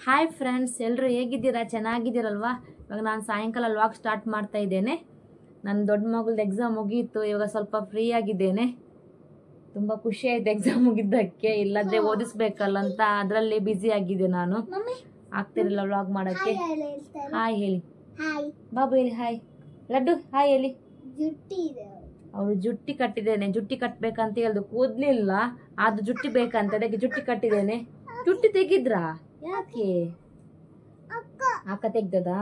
Hi friends, ಎಲ್ಲರೂ ಹೇಗಿದ್ದೀರಾ? ಚೆನ್ನಾಗಿದ್ದೀರಲ್ವಾ? ಇವಾಗ ನಾನು ಸಾಯಂಕಾಲ ವ್ಲಾಗ್ ಸ್ಟಾರ್ಟ್ ಮಾಡ್ತಾ ಇದ್ದೇನೆ. ನನ್ನ ದೊಡ್ಡ ಮಗಳದ್ದು ಎಕ್ಸಾಮ್ ಮುಗೀತು. ಇವಾಗ ಸ್ವಲ್ಪ ಫ್ರೀ ಆಗಿದ್ದೇನೆ. ತುಂಬ ಖುಷಿ ಆಯ್ತು ಎಕ್ಸಾಮ್ ಮುಗಿದ್ದಕ್ಕೆ. ಇಲ್ಲದ್ರೆ ಓದಿಸ್ಬೇಕಲ್ಲ ಅಂತ ಅದರಲ್ಲಿ ಬ್ಯುಸಿ ಆಗಿದೆ. ನಾನು ಆಗ್ತಿರಲಿಲ್ಲ ವ್ಲಾಗ್ ಮಾಡೋಕ್ಕೆ. ಹಾಯ್ ಹೇಳಿ ಬಾಬು, ಹೇಳಿ ಹಾಯ್. ಲಡ್ಡು ಹಾಯ್ ಹೇಳಿ. ಅವರು ಜುಟ್ಟಿ ಕಟ್ಟಿದ್ದೇನೆ. ಜುಟ್ಟಿ ಕಟ್ಟಬೇಕಂತ ಹೇಳಿದ್ರು, ಕೂದಲಿಲ್ಲ, ಅದು ಜುಟ್ಟಿ ಬೇಕಂತ ಅದಕ್ಕೆ ಜುಟ್ಟಿ ಕಟ್ಟಿದ್ದೇನೆ. ಜುಟ್ಟಿ ತೆಗಿದ್ರಾ? ಯಾಕೆ? ಅಕ್ಕ ತೆಗ್ದದಾ?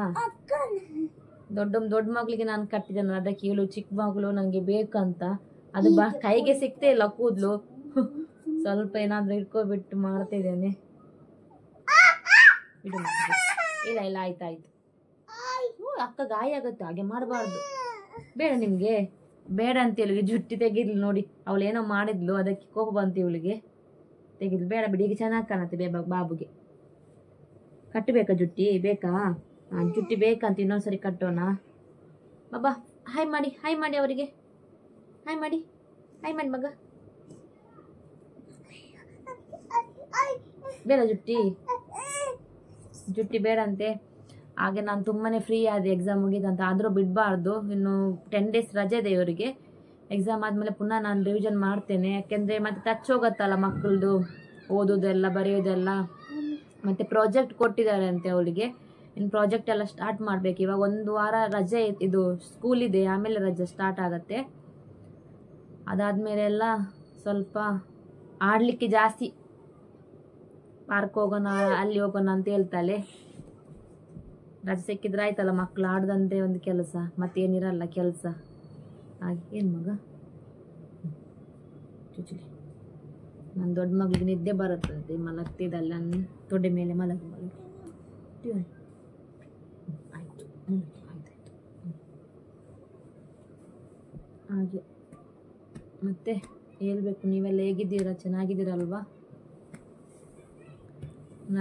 ದೊಡ್ಡ ಮಗಳಿಗೆ ನಾನು ಕಟ್ಟಿದ್ದೇನೆ, ಅದಕ್ಕೆ ಇವಳು ಚಿಕ್ಕ ಮಗಳು ನನಗೆ ಬೇಕಂತ. ಅದು ಕೈಗೆ ಸಿಕ್ತೇ ಇಲ್ಲ ಕೂದಲು. ಸ್ವಲ್ಪ ಏನಾದ್ರೂ ಇಟ್ಕೊಬಿಟ್ಟು ಮಾಡ್ತಿದ್ದೇನೆ. ಇಲ್ಲ ಇಲ್ಲ, ಆಯ್ತಾಯ್ತು. ಅಕ್ಕ ಗಾಯ ಆಗುತ್ತೆ, ಹಾಗೆ ಮಾಡಬಾರ್ದು. ಬೇಡ ನಿಮ್ಗೆ, ಬೇಡ ಅಂತ ಇವಳಿಗೆ ಜುಟ್ಟಿ ತೆಗಿದ್ಲು ನೋಡಿ. ಅವಳು ಏನೋ ಮಾಡಿದ್ಲು, ಅದಕ್ಕೆ ಕೋಪ ಬಂತು ಇವಳಿಗೆ. ತೆಗಿದ್ಲು. ಬೇಡ ಬಿಡಿ, ಈಗ ಚೆನ್ನಾಗಿ ಕಾಣುತ್ತೆ ಬಾಬುಗೆ. ಕಟ್ಟಬೇಕಾ ಜುಟ್ಟಿ? ಬೇಕಾ? ಜುಟ್ಟಿ ಬೇಕಂತ ಇನ್ನೊಂದ್ಸರಿ ಕಟ್ಟೋಣ. ಬಾಬಾ ಹಾಯ್ ಮಾಡಿ, ಹಾಯ್ ಮಾಡಿ ಅವರಿಗೆ. ಹಾಯ್ ಮಾಡಿ, ಹಾಯ್ ಮಾಡಿ ಮಗ. ಬೇಡ ಜುಟ್ಟಿ ಬೇಡ ಅಂತೆ. ಹಾಗೆ ನಾನು ತುಂಬಾನೇ ಫ್ರೀ ಆದೆ ಎಕ್ಸಾಮ್ ಮುಗಿದಂತ. ಆದರೂ ಬಿಡಬಾರ್ದು. ಇನ್ನು 10 ಡೇಸ್ ರಜೆ ಇದೆ ಇವರಿಗೆ. ಎಕ್ಸಾಮ್ ಆದಮೇಲೆ ಪುನಃ ನಾನು ರಿವಿಷನ್ ಮಾಡ್ತೇನೆ. ಯಾಕೆಂದರೆ ಮತ್ತೆ ಟಚ್ ಹೋಗುತ್ತಲ್ಲ ಮಕ್ಕಳದು, ಓದೋದೆಲ್ಲ ಬರೆಯೋದೆಲ್ಲ. ಮತ್ತು ಪ್ರಾಜೆಕ್ಟ್ ಕೊಟ್ಟಿದ್ದಾರೆ ಅಂತೆ ಅವಳಿಗೆ. ಇನ್ನು ಪ್ರಾಜೆಕ್ಟ್ ಎಲ್ಲ ಸ್ಟಾರ್ಟ್ ಮಾಡಬೇಕು. ಇವಾಗ 1 ವಾರ ರಜೆ, ಇದು ಸ್ಕೂಲ್ ಇದೆ, ಆಮೇಲೆ ರಜೆ ಸ್ಟಾರ್ಟ್ ಆಗುತ್ತೆ. ಅದಾದಮೇಲೆ ಎಲ್ಲ ಸ್ವಲ್ಪ ಆಡಲಿಕ್ಕೆ ಜಾಸ್ತಿ. ಪಾರ್ಕ್ ಹೋಗೋಣ, ಅಲ್ಲಿ ಹೋಗೋಣ ಅಂತ ಹೇಳ್ತಾಳೆ. ರಜೆ ಸಿಕ್ಕಿದ್ರೆ ಆಯ್ತಲ್ಲ, ಮಕ್ಕಳು ಆಡ್ದಂತೆ ಒಂದು ಕೆಲಸ, ಮತ್ತೇನಿರಲ್ಲ ಕೆಲಸ. ಹಾಗೆ ಏನು ಮಗ ಚುಚುಲಿ. ನನ್ನ ದೊಡ್ಡ ಮಗಳಿಗೆ ನಿದ್ದೆ ಬರುತ್ತಂತೆ, ಮಲಗ್ತಿದ್ದಲ್ಲ ನನ್ನ ತೊಡೆ ಮೇಲೆ. ಮಲಗಿ ಆಯ್ತು, ಆಯ್ತಾಯ್ತು. ಹಾಗೆ ಮತ್ತೆ ಹೇಳ್ಬೇಕು, ನೀವೆಲ್ಲ ಹೇಗಿದ್ದೀರಾ? ಚೆನ್ನಾಗಿದ್ದೀರಲ್ವಾ?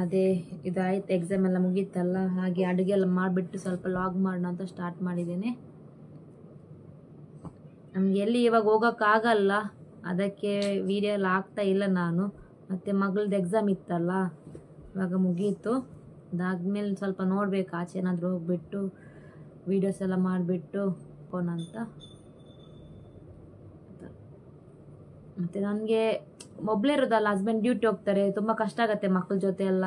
ಅದೇ ಇದಾಯ್ತು, ಎಕ್ಸಾಮ್ ಎಲ್ಲ ಮುಗೀತಲ್ಲ, ಹಾಗೆ ಅಡುಗೆ ಎಲ್ಲ ಮಾಡಿಬಿಟ್ಟು ಸ್ವಲ್ಪ ಲಾಗ್ ಮಾಡೋಣ ಅಂತ ಸ್ಟಾರ್ಟ್ ಮಾಡಿದ್ದೇನೆ. ನಮ್ಗೆ ಎಲ್ಲಿ ಇವಾಗ ಹೋಗೋಕ್ಕಾಗಲ್ಲ, ಅದಕ್ಕೆ ವಿಡಿಯೋ ಎಲ್ಲ ಆಗ್ತಾ ಇಲ್ಲ ನಾನು. ಮತ್ತು ಮಗಳದ್ದು ಎಕ್ಸಾಮ್ ಇತ್ತಲ್ಲ, ಇವಾಗ ಮುಗೀತು. ಅದಾದ್ಮೇಲೆ ಸ್ವಲ್ಪ ನೋಡ್ಬೇಕು, ಆಚೆ ಏನಾದರೂ ಹೋಗ್ಬಿಟ್ಟು ವೀಡಿಯೋಸ್ ಎಲ್ಲ ಮಾಡಿಬಿಟ್ಟು ಹೋಗೋಣ ಅಂತ. ಮತ್ತು ನನಗೆ ಒಬ್ಬಳೇ ಇರೋದಲ್ಲ, ಹಸ್ಬೆಂಡ್ ಡ್ಯೂಟಿ ಹೋಗ್ತಾರೆ, ತುಂಬ ಕಷ್ಟ ಆಗುತ್ತೆ ಮಕ್ಕಳ ಜೊತೆ ಎಲ್ಲ.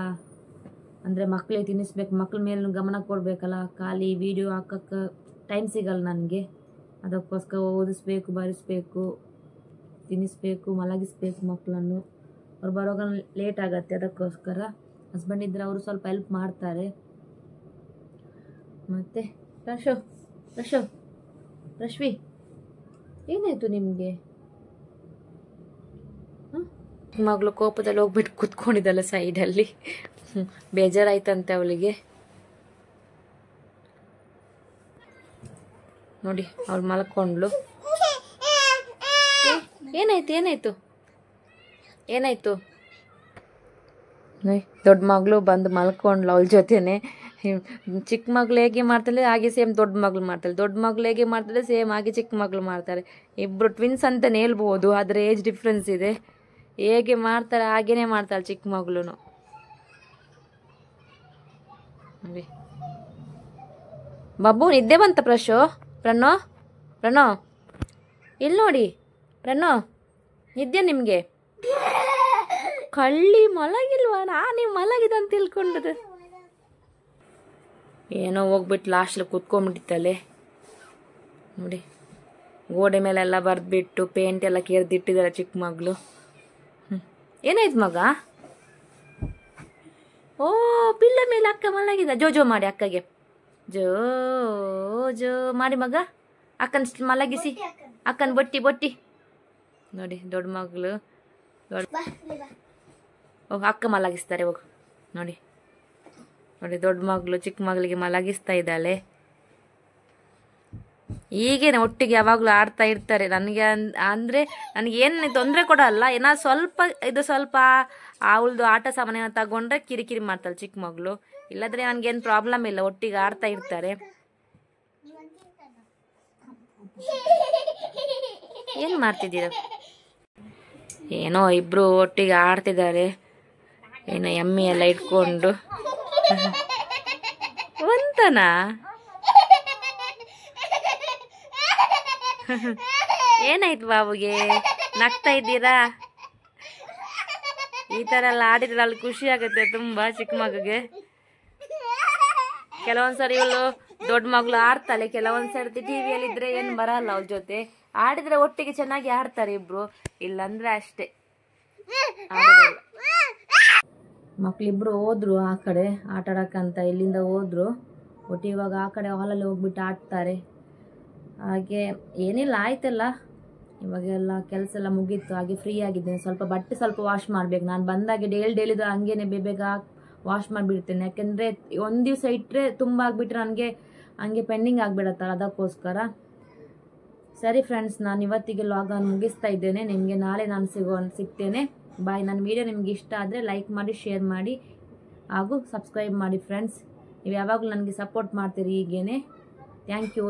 ಅಂದರೆ ಮಕ್ಕಳಿಗೆ ತಿನ್ನಿಸ್ಬೇಕು, ಮಕ್ಕಳ ಮೇಲೆ ಗಮನ ಕೊಡಬೇಕಲ್ಲ. ಖಾಲಿ ವೀಡಿಯೋ ಹಾಕೋಕ್ಕೆ ಟೈಮ್ ಸಿಗಲ್ಲ ನನಗೆ. ಅದಕ್ಕೋಸ್ಕರ ಓದಿಸ್ಬೇಕು, ಬರೆಸ್ಬೇಕು, ತಿನ್ನಿಸ್ಬೇಕು, ಮಲಗಿಸ್ಬೇಕು ಮಕ್ಕಳನ್ನು. ಅವ್ರು ಬರೋವಾಗ ಲೇಟ್ ಆಗುತ್ತೆ. ಅದಕ್ಕೋಸ್ಕರ ಹಸ್ಬೆಂಡ್ ಇದ್ದರೆ ಅವರು ಸ್ವಲ್ಪ ಹೆಲ್ಪ್ ಮಾಡ್ತಾರೆ. ಮತ್ತು ರಶ್ವಿ ಏನಾಯಿತು ನಿಮಗೆ? ಮಗಳು ಕೋಪದಲ್ಲಿ ಹೋಗ್ಬಿಟ್ಟು ಕುತ್ಕೊಂಡಿದ್ದಲ್ಲ ಸೈಡಲ್ಲಿ. ಬೇಜಾರಾಯ್ತಂತೆ ಅವಳಿಗೆ. ನೋಡಿ ಅವಳು ಮಲ್ಕೊಂಡ್ಳು. ಏನಾಯ್ತು? ದೊಡ್ಡ ಮಗಳು ಬಂದು ಮಲ್ಕೊಂಡ್ಲು ಅವಳ ಜೊತೆನೆ. ಚಿಕ್ಕ ಮಗಳು ಹೇಗೆ ಮಾಡ್ತಾಳೆ ಹಾಗೆ ಸೇಮ್ ದೊಡ್ಡ ಮಗಳು ಮಾಡ್ತಾಳೆ. ದೊಡ್ಡ ಮಗಳು ಹೇಗೆ ಮಾಡ್ತಾಳೆ ಸೇಮ್ ಹಾಗೆ ಚಿಕ್ಕ ಮಗಳು ಮಾಡ್ತಾರೆ. ಇಬ್ಬರು ಟ್ವಿನ್ಸ್ ಅಂತಲೇ ಹೇಳ್ಬೋದು, ಆದರೆ ಏಜ್ ಡಿಫ್ರೆನ್ಸ್ ಇದೆ. ಹೇಗೆ ಮಾಡ್ತಾರೆ ಹಾಗೇನೆ ಮಾಡ್ತಾಳೆ ಚಿಕ್ಕ ಮಗಳು. ನೋಡಿ ಬಾಬು ನಿದ್ದೆ ಬಂತ? ಪ್ರಣೋ ಇಲ್ಲಿ ನೋಡಿ. ಪ್ರಣೋ ನಿದ್ದೆ ನಿಮಗೆ? ಕಳ್ಳಿ ಮಲಗಿಲ್ವಾ? ನಾನು ಮಲಗಿದಂತ ತಿಳ್ಕೊಂಡದು. ಏನೋ ಹೋಗ್ಬಿಟ್ಟು ಲಾಸ್ಟಲ್ಲಿ ಕೂತ್ಕೊಂಡ್ಬಿಟ್ಟಿತ್ತಲೆ ನೋಡಿ. ಗೋಡೆ ಮೇಲೆಲ್ಲ ಬರೆದ್ಬಿಟ್ಟು ಪೇಂಟ್ ಎಲ್ಲ ಕೆರೆದಿಟ್ಟಿದ್ದಾರೆ ಚಿಕ್ಕ ಮಗಳು. ಏನಾಯ್ತು ಮಗ? ಓ, ಪಿಲ್ಲ ಮೇಲೆ ಅಕ್ಕ ಮಲಗಿದ. ಜೋ ಮಾಡಿ ಅಕ್ಕಗೆ, ಜೋ ಮಾಡಿ ಮಗ. ಅಕ್ಕನ ಮಲಗಿಸಿ, ಅಕ್ಕನ ಬೊಟ್ಟಿ ನೋಡಿ. ದೊಡ್ಡ ಮಗಳು ಅಕ್ಕ ಮಲಗಿಸ್ತಾರೆ, ಹೋಗು. ನೋಡಿ ದೊಡ್ಡ ಮಗಳು ಚಿಕ್ಕ ಮಗಳಿಗೆ ಮಲಗಿಸ್ತಾ ಇದ್ದಾಳೆ. ಹೀಗೇನೆ ಒಟ್ಟಿಗೆ ಯಾವಾಗಲೂ ಆಡ್ತಾ ಇರ್ತಾರೆ. ನನಗೆ ಅಂದರೆ ನನಗೇನು ತೊಂದರೆ ಕೊಡಲ್ಲ. ಏನಾದ್ರು ಸ್ವಲ್ಪ ಅವಳದು ಆಟ ಸಾಮಾನ ತಗೊಂಡ್ರೆ ಕಿರಿಕಿರಿ ಮಾಡ್ತಾಳೆ ಚಿಕ್ಕ ಮಗಳು. ಇಲ್ಲಾಂದರೆ ನನಗೇನು ಪ್ರಾಬ್ಲಮ್ ಇಲ್ಲ, ಒಟ್ಟಿಗೆ ಆಡ್ತಾ ಇರ್ತಾರೆ. ಏನು ಮಾಡ್ತಿದ್ದೀರ? ಏನೋ ಇಬ್ಬರು ಒಟ್ಟಿಗೆ ಆಡ್ತಿದ್ದಾರೆ. ಏನೋ ಎಮ್ಮೆ ಎಲ್ಲ ಇಟ್ಕೊಂಡು. ಒಂತನಾ ಏನಾಯ್ತು ಬಾಬುಗೆ? ನಗ್ತಾ ಇದ್ದೀರಾ? ಈ ತರ ಎಲ್ಲ ಆಡಿದ್ರೆ ಅಲ್ಲಿ ಖುಷಿ ಆಗುತ್ತೆ ತುಂಬಾ ಚಿಕ್ಕ ಮಗುಗೆ. ಕೆಲವೊಂದ್ಸರಿ ಇವಳು ದೊಡ್ಡ ಮಗಳು ಆಡ್ತಾಳೆ, ಕೆಲವೊಂದ್ಸರ್ತಿ ಟಿವಿಯಲ್ಲಿ ಇದ್ರೆ ಏನ್ ಬರಲ್ಲ ಅವ್ರ ಜೊತೆ. ಆಡಿದ್ರೆ ಒಟ್ಟಿಗೆ ಚೆನ್ನಾಗಿ ಆಡ್ತಾರೆ ಇಬ್ರು, ಇಲ್ಲಂದ್ರೆ ಅಷ್ಟೇ ಆಡೋದಿಲ್ಲ. ಮಕ್ಳಿಬ್ರು ಹೋದ್ರು ಆ ಕಡೆ ಆಟ ಆಡಕ್ಕಂತ, ಇಲ್ಲಿಂದ ಹೋದ್ರು ಒಟ್ಟು. ಇವಾಗ ಆ ಕಡೆ ಹಾಲಲ್ಲಿ ಹೋಗ್ಬಿಟ್ಟು ಆಡ್ತಾರೆ. ಹಾಗೆ ಏನಿಲ್ಲ, ಆಯ್ತಲ್ಲ ಇವಾಗೆಲ್ಲ ಕೆಲಸ ಎಲ್ಲ ಮುಗೀತು. ಹಾಗೆ ಫ್ರೀ ಆಗಿದ್ದೇನೆ. ಸ್ವಲ್ಪ ಬಟ್ಟೆ ಸ್ವಲ್ಪ ವಾಶ್ ಮಾಡ್ಬೇಕು. ನಾನು ಬಂದಾಗೆ ಡೈಲಿದು ಹಂಗೇನೆ ಬೇಗ ವಾಶ್ ಮಾಡಿಬಿಡ್ತೇನೆ. ಯಾಕೆಂದರೆ ಒಂದು ದಿವಸ ಇಟ್ಟರೆ ತುಂಬ ಆಗಿಬಿಟ್ರೆ ನನಗೆ ಹಂಗೆ ಪೆಂಡಿಂಗ್ ಆಗಿಬಿಡತ್ತಲ್ಲ, ಅದಕ್ಕೋಸ್ಕರ. ಸರಿ ಫ್ರೆಂಡ್ಸ್, ನಾನು ಇವತ್ತಿಗೆ ಲಾಗನ್ನು ಮುಗಿಸ್ತಾ ಇದ್ದೇನೆ. ನಿಮಗೆ ನಾಳೆ ನಾನು ಸಿಗ್ತೇನೆ. ಬಾಯ್. ನನ್ನ ವಿಡಿಯೋ ನಿಮ್ಗೆ ಇಷ್ಟ ಆದರೆ ಲೈಕ್ ಮಾಡಿ, ಶೇರ್ ಮಾಡಿ ಹಾಗೂ ಸಬ್ಸ್ಕ್ರೈಬ್ ಮಾಡಿ ಫ್ರೆಂಡ್ಸ್. ನೀವು ಯಾವಾಗಲೂ ನನಗೆ ಸಪೋರ್ಟ್ ಮಾಡ್ತೀರಿ ಹೀಗೇನೆ. Thank you.